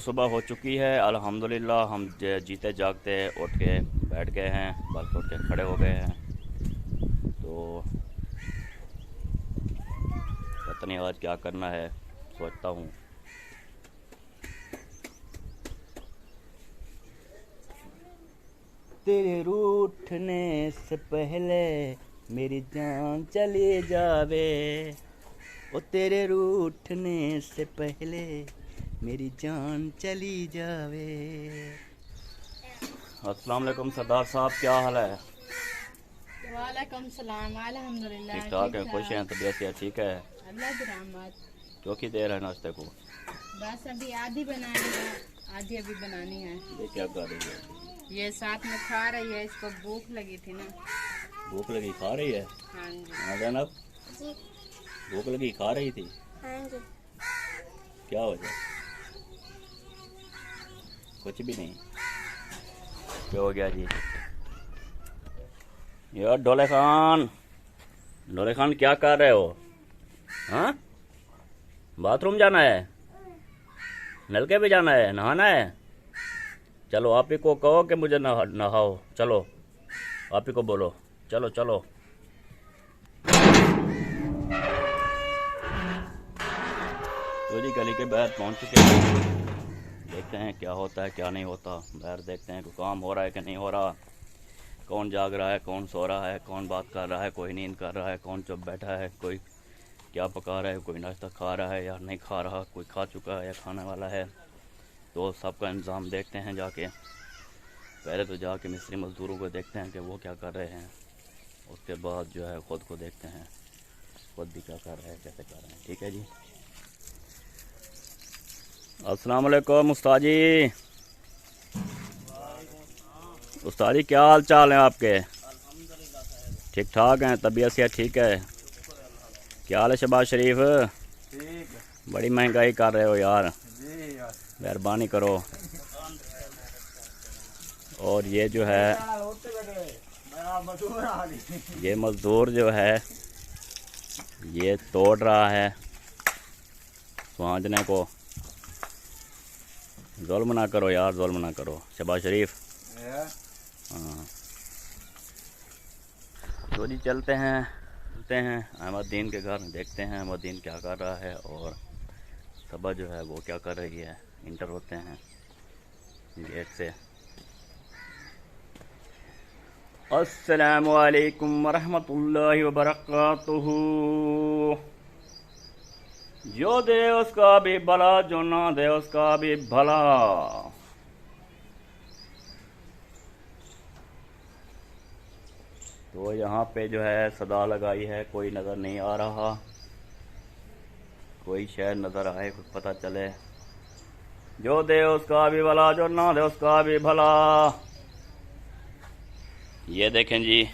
सुबह हो चुकी है अल्हम्दुलिल्लाह। हम जीते जागते उठ के बैठ गए हैं, बल्कि उठ के खड़े हो गए हैं। तो पता नहीं आज क्या करना है, सोचता हूँ। तेरे रूठने से पहले मेरी जान चली जावे, ओ तेरे रूठने से पहले मेरी जान चली जावे। अस्सलाम वालेकुम सरदार साहब, क्या हाल है? वालेकुम सलाम, अल्हम्दुलिल्लाह ठीक ठाक है, खुश हैं, तबीयत से ठीक है? अल्लाह की रहमत। क्यों की देर है नाश्ते को? बस अभी आधी बनानी है, आधी अभी बनानी है। ये क्या कर रही है? ये साथ में खा रही है, इसको भूख लगी थी ना। भूख लगी खा रही है? हाँ जी। हाँ जनाब, भूख लगी खा रही थी? हाँ जी। क्या वजह? कुछ भी नहीं। क्या हो गया जी? यार डोले खान क्या कर रहे हो? हाँ, बाथरूम जाना है? नलके पे जाना है? नहाना है? चलो आप ही को कहो कि मुझे नहाओ। चलो आप ही को बोलो, चलो चलो। तो जी गली के बाहर पहुंच चुके हैं, देखते हैं क्या होता है क्या नहीं होता। बाहर देखते हैं कोई काम हो रहा है कि नहीं हो रहा, कौन जाग रहा है, कौन सो रहा है, कौन बात कर रहा है, कोई नींद कर रहा है, कौन चुप बैठा है, कोई क्या पका रहा है, कोई नाश्ता खा रहा है या नहीं खा रहा, कोई खा चुका है या खाने वाला है। तो सबका इंतज़ाम देखते हैं जाके। पहले तो जाके मिस्त्री मज़दूरों को देखते हैं कि वो क्या कर रहे हैं, उसके बाद जो है ख़ुद को देखते हैं, खुद भी क्या कर रहे हैं, कैसे कर रहे हैं। ठीक है जी। अस्सलाम वालेकुम उस्ताद जी। उस्ताद जी क्या हाल चाल है आपके? ठीक ठाक हैं, तबीयत से ठीक है? क्या हाल है शहबाज शरीफ? बड़ी महंगाई कर रहे हो यार, मेहरबानी करो। और ये जो है, ये मज़दूर जो है ये तोड़ रहा है स्वांजने को। जुल्म ना करो यार, जुल्म ना करो शहबाज शरीफ। हाँ तो जी चलते हैं अहमदीन के घर, देखते हैं अहमदीन क्या कर रहा है और सबा जो है वो क्या कर रही है। इंटर होते हैं गेट से। अस्सलामु अलैकुम वरहमतुल्लाहि वबरकातुहू। जो दे उसका भी भला, जो ना दे उसका भी भला। तो यहाँ पे जो है सदा लगाई है, कोई नज़र नहीं आ रहा, कोई शायद नज़र आए, कुछ पता चले। जो दे उसका भी भला, जो ना दे उसका भी भला। ये देखें जी,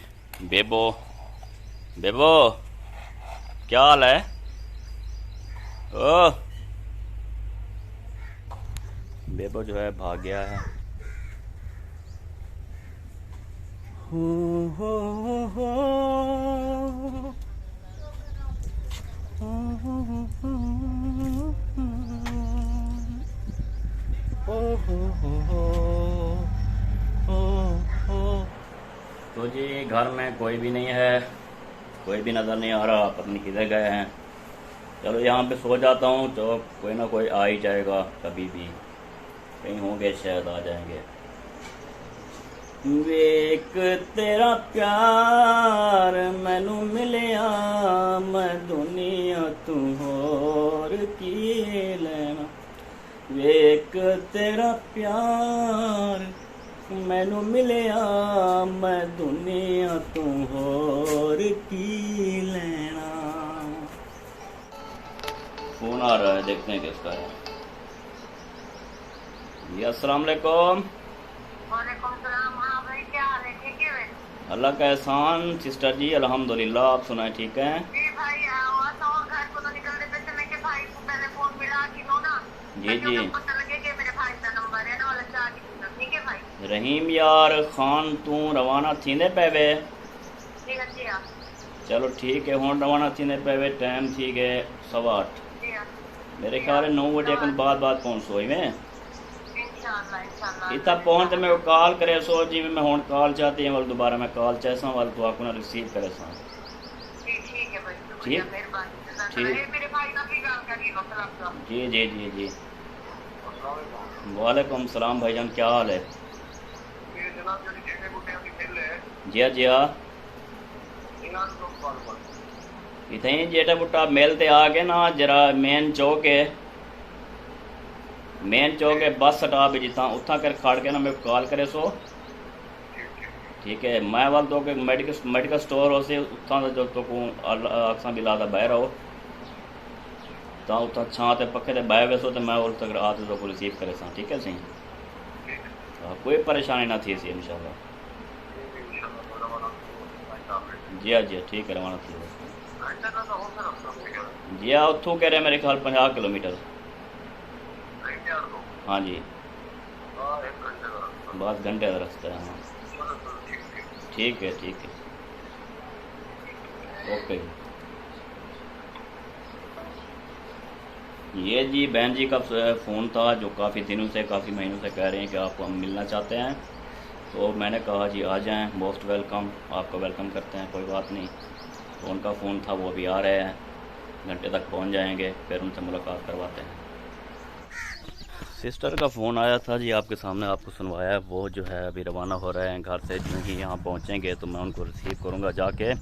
बेबो बेबो क्या हाल है? ओ बेबो जो है भाग गया है। तो जी घर में कोई भी नहीं है, कोई भी नज़र नहीं आ रहा, पता नहीं किधर गए हैं। चलो यहाँ पे सो जाता हूँ, तो कोई ना कोई आ ही जाएगा, कभी भी कहीं होंगे, शायद आ जाएंगे। वेख तेरा प्यार मैनू मिलिया, मैं दुनिया तू होर की लेना। वेख तेरा प्यार मैनू मिलिया, मैं दुनिया तू होर की लेना। फोन आ रहा है, देखते हैं किसका है। जी अस्सलाम वालेकुम। वालेकुम सलाम। हाँ भाई, क्या हाल है? ठीक है? अल्लाह का एहसान सिस्टर जी, अल्हम्दुलिल्लाह। आप सुनाए ठीक हैं? जी भाई, आवाज तो घर को तो निकलने पे समय के भाई को पहले फोन मिला कि लो ना, जी जी। पता लगे कि मेरे भाई का नंबर है ना, वाला चार की। ठीक है भाई। रहीम यार खान तू रवाना थींदे पेवे? ठीक है जी। हाँ चलो ठीक है, हुण रवाना थींदे पेवे। टाइम थी गए 8:15। जी। हाँ मेरे ख्याल है 9 बजे बाद पहुंचो में। इंशाल्लाह इंशाल्लाह इतना पहुंच मेरे को कॉल करे सो जी मैं हुण कॉल चाहती हूँ वाल दोबारा मैं कॉल चाहसा वाल तो आपको ना रिसीव करे सा ठीक है भाई ठीक। शुक्रिया मेहरबानी ठीक। मेरे भाई का भी गाल करिए सलाम का जी जी जी जी। वालेकुम सलाम भाईजान, क्या हाल है? ये जनाब जो जेठे बुटे की मिल है जी जी हाँ इनाम तो कॉल कर इतने जेठा बुट्टा मेल ते आ गए ना जरा मेन चौक है बस स्टॉप है जितना उतना कर खड़ के ना मेरे को कॉल करे सो ठीक है। मैं वाल तो के मेडिकल स्टोर हो से उतना जो तो को अक्सा भी लादा बाहर आओ तो उतना छां ते पखे ते बाहर वैसो तो मैं और तक आते तो को रिसीव करे सा ठीक है सही। कोई परेशानी ना थी सी इंशाल्लाह। जी हाँ जी हाँ, ठीक है रवाना थी जी हाँ उतों कह रहे मेरे ख्याल 50 किलोमीटर। हाँ जी बस घंटे का रास्ता है। हाँ ठीक है ओके। ये जी बहन जी का फ़ोन था जो काफ़ी दिनों से काफ़ी महीनों से कह रहे हैं कि आपको हम मिलना चाहते हैं तो मैंने कहा जी आ जाएं, मोस्ट वेलकम, आपका वेलकम करते हैं, कोई बात नहीं। तो उनका फ़ोन था वो अभी आ रहे हैं, घंटे तक पहुंच जाएंगे, फिर उनसे मुलाकात करवाते हैं। सिस्टर का फ़ोन आया था जी आपके सामने आपको सुनवाया। वो जो है अभी रवाना हो रहे हैं घर से, जो ही यहाँ पहुँचेंगे तो मैं उनको रिसीव करूँगा जाके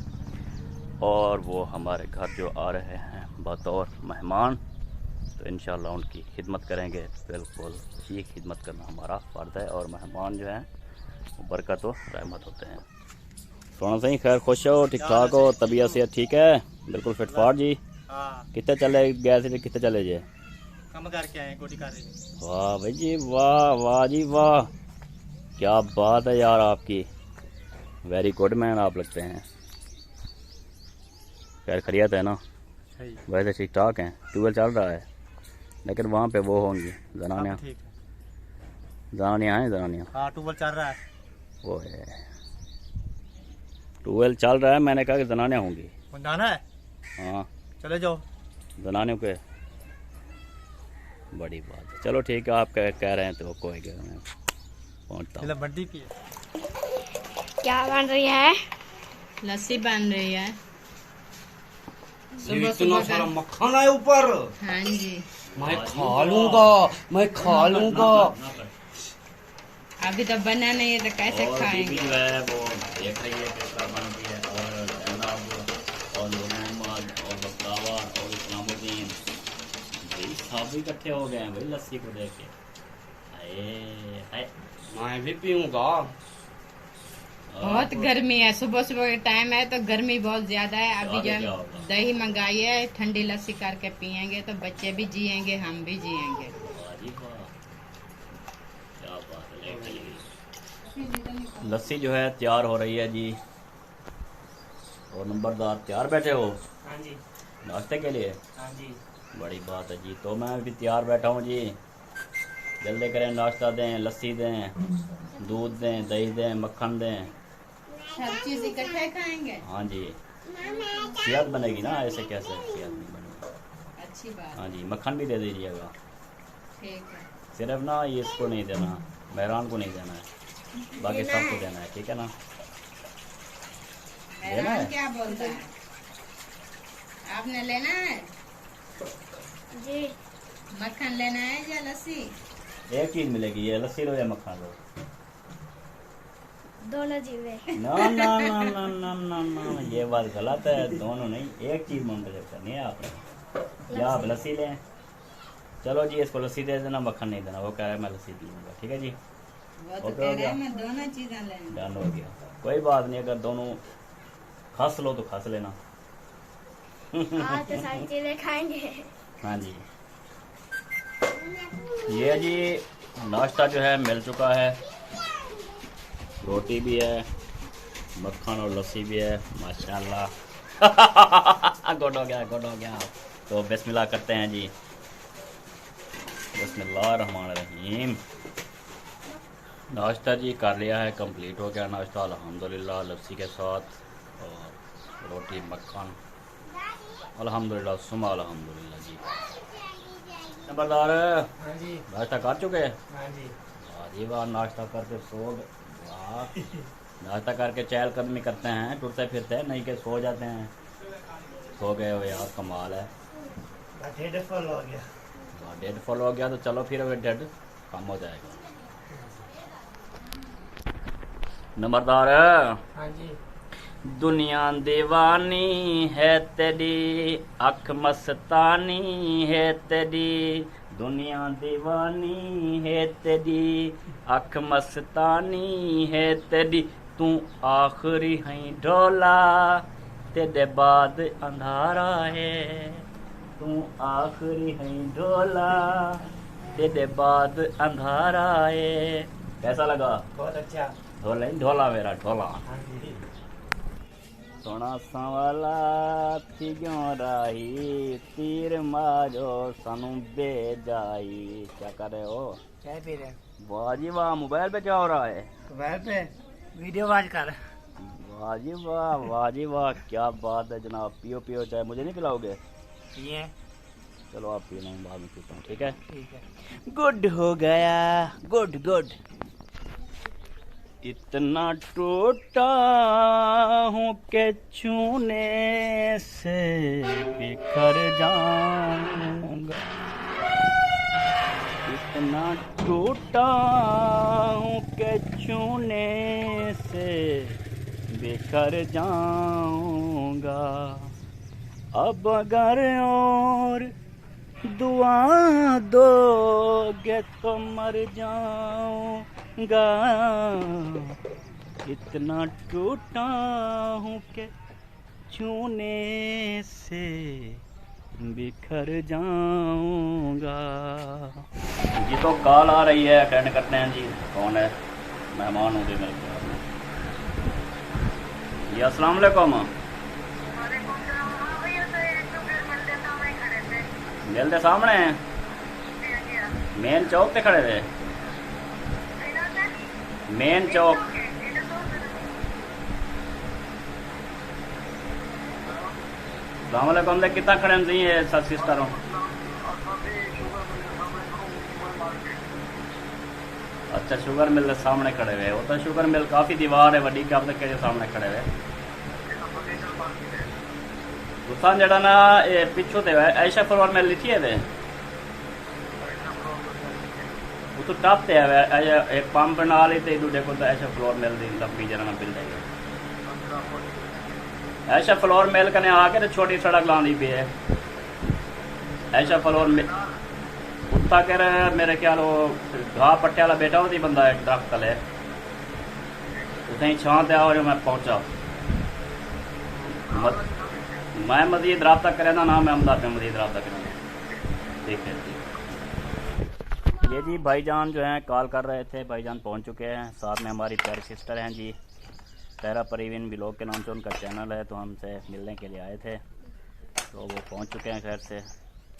और वो हमारे घर जो आ रहे हैं बतौर मेहमान तो इंशाल्लाह उनकी खिदमत करेंगे। बिल्कुल ये खिदमत करना हमारा फ़र्ज़ है और मेहमान जो हैं वो बरकत व रहमत होते हैं। सोना सही खैर खुश हो, ठीक ठाक हो, तबीयत से ठीक है? बिल्कुल फिट फाट जी। कितने चले गए थे, कितने चले जे? कम करके आए गोटी कर रहे। वाह भाई जी वाह, वाह जी वाह, क्या बात है यार आपकी, वेरी गुड मैन आप लगते हैं। खैर खैरियत है ना? सही वैसे ठीक ठाक हैं, ट्यूबवेल चल रहा है लेकिन वहाँ पे वो होंगी जनानियाँ, ठीक है। जनानियाँ हैं जनानियाँ। हाँ ट्यूबवेल चल रहा है। वो है ट्यूबवेल चल रहा है, मैंने कहा कि जनानियाँ होंगी। जाना है? हाँ चले जाओ। जनानियों के बड़ी बात है। चलो ठीक है आप कह रहे हैं तो कोई कह रहे हैं पहुँचता हूँ। बड्डी की क्या बन रही है? लस्सी बन रही है। सुबह इतना सारा मक्खन है ऊपर। हाँ जी मैं खा लूंगा। अभी तो बना नहीं है तो कैसे और खाएंगे? बीबी जो है वो देख रही है किस तरह बनती है और जनाब और मोहम्मद और बकलावा और इस्लामुद्दीन भाई सब इकट्ठे हो गए हैं भाई लस्सी को देख के। हाय मैं भी पीऊंगा। बहुत गर्मी है, सुबह सुबह के टाइम है तो गर्मी बहुत ज्यादा है। अभी आगे क्या जब होगा? दही मंगाई है, ठंडी लस्सी करके पियेंगे तो बच्चे भी जिएंगे, हम भी जिएंगे। वाह जी वाह, क्या बात है। लाइट चली गई। लस्सी जो है तैयार हो रही है जी और नंबरदार तैयार बैठे हो हाँ जी नाश्ते के लिए? हाँ जी बड़ी बात है जी। तो मैं भी तैयार बैठा हूँ जी, जल्दी करें, नाश्ता दें, लस्सी दें, दूध दें, दही दें, मक्खन दें, सब चीज इकट्ठे खाएंगे। हाँ जी सेहत बनेगी ना, ऐसे कैसे सेहत नहीं बनेगी। अच्छी बात। हाँ जी मक्खन भी दे दीजिएगा, ठीक है। सिर्फ ना ये इसको नहीं देना, मेहरान को नहीं देना है, बाकी सबको देना है, ठीक है ना? लेना है? क्या बोलता है? आपने लेना है जी? मक्खन लेना है या लस्सी? एक चीज मिलेगी, ये लस्सी लो या मक्खन लो। दोनों चीजें। ना ना ना ना ना ना ना ये बात गलत है, दोनों नहीं, एक चीज मुंतजब करनी है आपने। या आप लस्सी लें, चलो जी इसको लस्सी दे देना, मक्खन नहीं देना, वो कह रहा है मैं लस्सी पीऊंगा, ठीक है जी? वो तो ओके, कह हो रहा गया? है मैं दोनों चीजें लेंगे। डन हो गया, कोई बात नहीं, अगर दोनों खस लो तो खस लेना। आज तो सारी चीजें खाएंगे। हाँ जी ये जी नाश्ता जो है मिल चुका है, रोटी भी है, मक्खन और लस्सी भी है, माशाल्लाह। गुड हो गया, गुड हो गया। तो बिस्मिल्लाह करते हैं जी, बिस्मिल्लाह रहमान रहीम। नाश्ता जी कर लिया है, कंप्लीट हो गया नाश्ता अल्हम्दुलिल्लाह, लस्सी के साथ और रोटी मक्खन अल्हम्दुलिल्लाह, सुमा अल्हम्दुलिल्लाह जी। नंबरदार हाँ जी नाश्ता कर चुके हैं? हाँ जी जी वाह, नाश्ता करके सो गए। वाह, नाश्ता करके चहलकदमी करते हैं, टुरते फिरते हैं, नहीं के सो जाते हैं। सो गए हो यार, कमाल है। डेढ़ फॉल हो गया। 1.5 फॉल हो गया तो चलो फिर 1.5 कम हो जाएगा। नंबरदार, हाँ जी। दुनिया दीवानी है तेरी, अख मस्तानी है तेरी। दुनिया दीवानी है तेरी, अख मस्तानी है तेरी। तू आखिरी है ढोला, तेरे बाद अंधारा है। तू आखिरी है ढोला, तेरे बाद अंधारा है। कैसा लगा? बहुत अच्छा। ढोला ही ढोला, मेरा ढोला। हाँ जी। सोना संवाला थी क्यों राही, तीर मारो सानू बेजाई। क्या कर रहे हो? चाय पी रहे। वाह जी वाह, मोबाइल पे क्या हो रहा है? मोबाइल पे वीडियो वाच कर। वाह जी वाह, वाह जी वाह, क्या बात है जनाब। पियो पियो चाय, मुझे नहीं पिलाओगे? ये चलो आप पी लें, बाद में पीता हूँ, ठीक है? ठीक है। गुड हो गया, गुड गुड। इतना टूटा हूँ के छूने से बिखर जाऊंगा। इतना टूटा हूँ के छूने से बिखर जाऊंगा। अब अगर और दुआ दोगे तो मर जाऊंगा। इतना टूटा हूँ के छूने से बिखर जाऊंगा। जी तो कॉल आ रही है, अटेंड करते हैं जी। कौन है? मेहमान होंगे मेरे ख्याल में। जी अस्सलाम वालेकुम। मिल दे सामने मेन चौक पे खड़े थे। मेन चौक। सलामकुम दे कितना खड़े हैं ये सब सिस्टरों? अच्छा, शुगर मिल के सामने खड़े हुए। वो तो शुगर मिल काफी दीवार है वड्डी, क्या तक के सामने खड़े हुए। गुस्सा जड़ा ना ये पिछू ते ऐशा फ्लोर में लिखी है वो तो टप ते है एक पंप नाल ही ते दूजे को तो ऐशा फ्लोर मिल दी लंबी जरा ना मिल जाएगी। ऐशा फ्लोर मिल कने आके तो छोटी सड़क लानी भी है। ऐशा फ्लोर मिल उत्ता कर मेरे ख्याल वो घाह पट्टे वाला बेटा होती बंदा एक दरख्त तले उसे छां ते आओ जो मैं पहुंचा। मैं मजीद रब्ता करें ना मैं अमदाद में मजीद रब्ता करेंगे। ठीक है जी। ये जी भाईजान जो हैं कॉल कर रहे थे, भाईजान पहुंच चुके हैं। साथ में हमारी प्यारी सिस्टर हैं जी, तहरा परवीन ब्लॉग के नाम से उनका चैनल है, तो हमसे मिलने के लिए आए थे, तो वो पहुंच चुके हैं खैर से।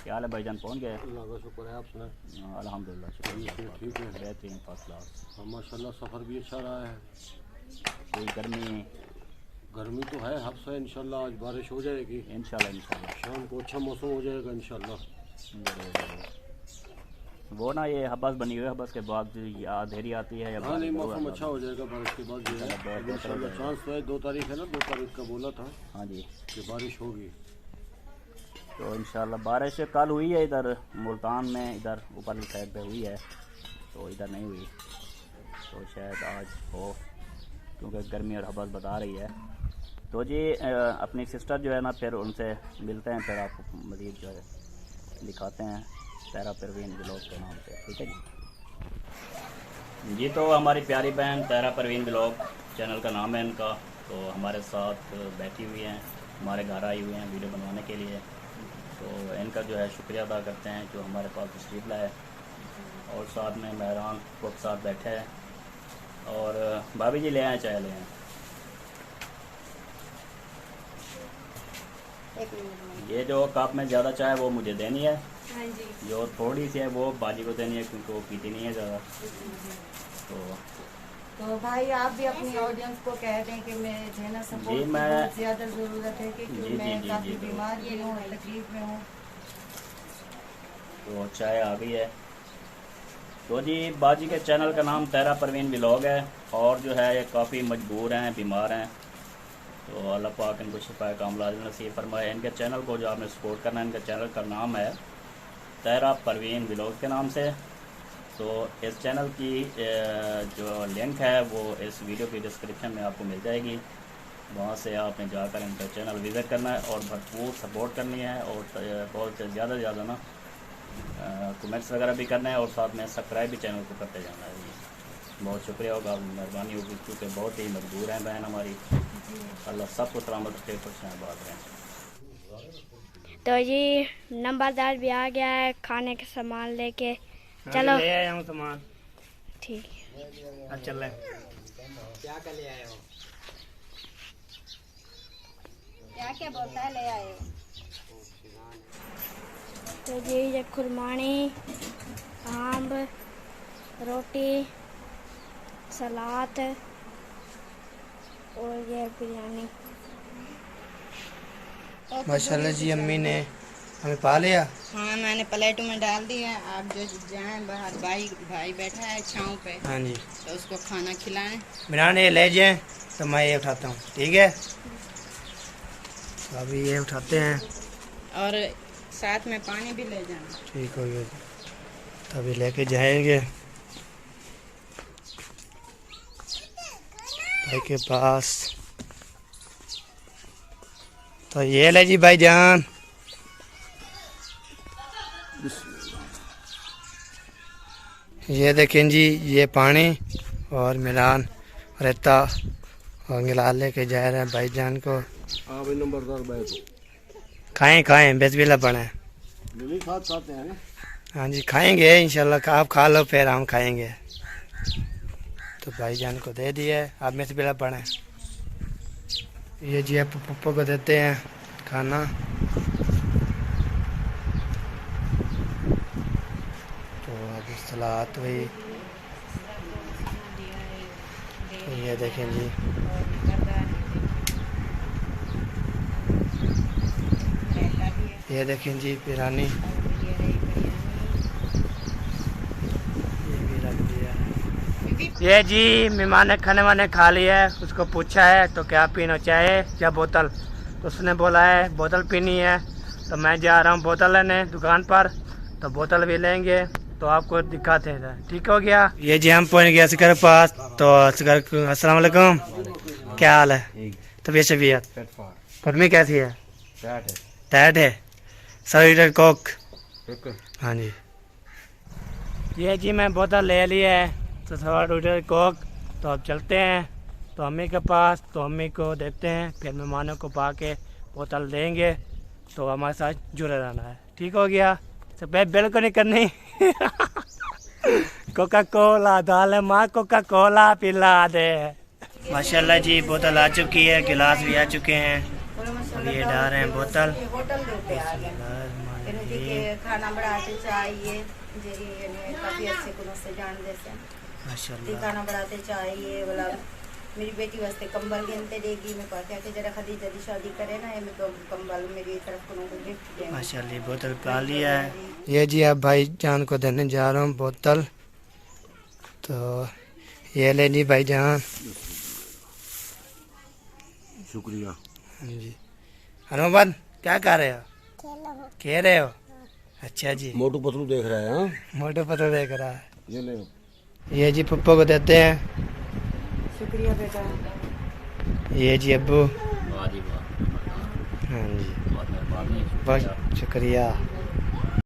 क्या हाल है भाईजान, पहुंच गए? अल्लाह का शुक्र है, आप सुनाएं? अल्हम्दुलिल्लाह, शुक्र, ठीक है, बेहतरीन, फर्स्ट क्लास। माशाल्लाह सफ़र भी अच्छा रहा है। कोई गर्मी तो है हफ्स है, इंशाल्लाह आज बारिश हो जाएगी। इंशाल्लाह शाम को अच्छा मौसम हो जाएगा इंशाल्लाह। वो ना ये हबस बनी हुई है, हबस के बाद अंधेरी आती है। हाँ नहीं, मौसम अच्छा हो जाएगा बारिश के बाद। इंशाल्लाह चांस तो है, 2 तारीख है ना, 2 तारीख का बोला था। हाँ जी, कि बारिश होगी। तो इंशाल्लाह बारिश कल हुई है इधर मुल्तान में, इधर ऊपर साइड पे हुई है, तो इधर नहीं हुई, तो शायद आज हो, क्योंकि गर्मी और हबस बता रही है। तो जी अपनी सिस्टर जो है ना, फिर उनसे मिलते हैं, फिर आपको मज़ीद जो है दिखाते हैं तहरा परवीन ब्लॉग के नाम से। ठीक है जी। तो हमारी प्यारी बहन तहरा परवीन ब्लॉग चैनल का नाम है इनका, तो हमारे साथ बैठी हुई हैं, हमारे घर आई हुई हैं वीडियो बनवाने के लिए। तो इनका जो है शुक्रिया अदा करते हैं जो हमारे पास तशरीफ लाए, और साथ में मेहरान को साथ बैठे हैं, और भाभी जी ले आए, चाय ले आए। ये जो कप में ज़्यादा चाय वो मुझे देनी है, हाँ जी। जो थोड़ी सी है वो बाजी को देनी है, क्योंकि वो पीती नहीं है ज़्यादा। तो भाई आप भी अपनी ऑडियंस को कह दें कि मुझे ना सपोर्ट की मैं- बहुत ज़्यादा ज़रूरत है, क्योंकि जी, मैं जी, काफ़ी जी, बीमार भी हूँ, तकलीफ में हूँ। तो चाय आ गई है, तो जी बाजी के चैनल का नाम तैरा परवीन व्लॉग है, और जो है ये काफ़ी मजबूर हैं, बीमार हैं, तो अल्लाह पाक इनको शिफा कामला नसीब फरमाए। इनके चैनल को जो आपने सपोर्ट करना है, इनके चैनल का नाम है तैरा परवीन व्लॉग के नाम से। तो इस चैनल की जो लिंक है वो इस वीडियो की डिस्क्रिप्शन में आपको मिल जाएगी, वहाँ से आपने जाकर इनका चैनल विज़िट करना है और भरपूर सपोर्ट करनी है, और बहुत ज़्यादा से ज़्यादा ना कमेंट्स वगैरह भी करना है, और साथ में सब्सक्राइब भी चैनल को करते जाना है। बहुत शुक्रिया होगा, मेहरबानी होगी, क्योंकि बहुत ही मजबूर हैं बहन हमारी। अल्लाह सबको सलामत रखे, खुश हैं, बात रहें। तो जी नंबरदार भी आ गया है खाने का सामान लेके। चलो ले आया हूँ सामान। ठीक है, अब चल रहे। क्या क्या बोलता है ले आए? तो जी ये खुरमानी, आम, रोटी, सलाद और ये बिरयानी। माशाल्लाह जी, अम्मी ने हमें पा लिया। हाँ मैंने प्लेटों में डाल दिया। आप जो जाएं बाहर, भाई बैठा है छाँव पे, हाँ जी, तो उसको खाना खिलाएं। बिरयानी ये ले जाएं तो मैं ये उठाता हूँ, ठीक है? तो अभी ये उठाते हैं, और साथ में पानी भी ले जाना। ठीक हो गया। तो अभी लेके जाएंगे भाई के पास। तो ये ले जी भाईजान, ये देखें जी, ये पानी और मिलान रेता और मिला लेके जा रहे हैं भाईजान को। हाँ भाई नंबरदार बैठो, खाएं खाएं, बेसबिल्ला पड़े। नहीं साथ साथ हैं ना। हाँ जी खाएंगे इंशाल्लाह, आप खा लो फिर हम खाएंगे। तो भाईजान को दे दिए, आप बेसबिल्ला पड़े। ये जी आप पप्पा को देते हैं खाना। तो अभी सलाद हुई, तो ये देखें जी, ये देखें जी बिरयानी, ये भी रख दिया। ये जी मेहमान ने खाने वाने खा लिया है, उसको पूछा है तो क्या पीना चाहे या बोतल, तो उसने बोला है बोतल पीनी है। तो मैं जा रहा हूँ बोतल लेने दुकान पर, तो बोतल भी लेंगे तो आपको दिखाते हैं। ठीक हो गया। ये जी हम पहुँच गए असगर पास। तो असगर अस्सलाम वालेकुम, क्या हाल है? तबीयत शबीयत गर्मी कैसी है? टाइट है। 100 लीटर कोक। हाँ जी, ये जी मैं बोतल ले ली है, तो 100 लीटर कोक। तो अब चलते हैं तो अम्मी के पास, तो अम्मी को देते हैं, फिर मेहमानों को पा के बोतल देंगे। तो हमारे साथ जुड़े रहना है, ठीक हो गया? सफेद बिल्कुल नहीं करनी। कोका कोला डाले माँ, कोका कोला पिला दे। माशाल्लाह जी बोतल आ चुकी है, गिलास भी आ चुके हैं, और ये डाल रहे हैं बोतल। होटल पे आ गए खाना बनाते चाहिए, काफी अच्छे गुणों से जान देते हैं। माशाल्लाह खाना बनाते चाहिए। बोला मेरी बेटी वास्ते कंबल गिनते देगी। मैं कहते हैं कि जरा खदीजा दी शादी करे ना, ये मैं तो कंबल मेरी तरफ को गिफ्ट देंगे। माशाल्लाह बोतल पा लिया है। ये जी अब भाई जान को देने जा रहा हूँ बोतल। तो ये ले ली भाई जान। शुक्रिया। हाँ जी। हनुमान क्या कर रहे हो? खेल रहे हो? अच्छा जी। मोटू पतलू देख रहा है। हाँ मोटे पतले देख रहा है। ये ले। ये जी पप्पा को देते हैं। शुक्रिया बेटा। ये जी अब्बू। वाह जी वाह, हाँ जी, बहुत मेहरबानी, बहुत शुक्रिया।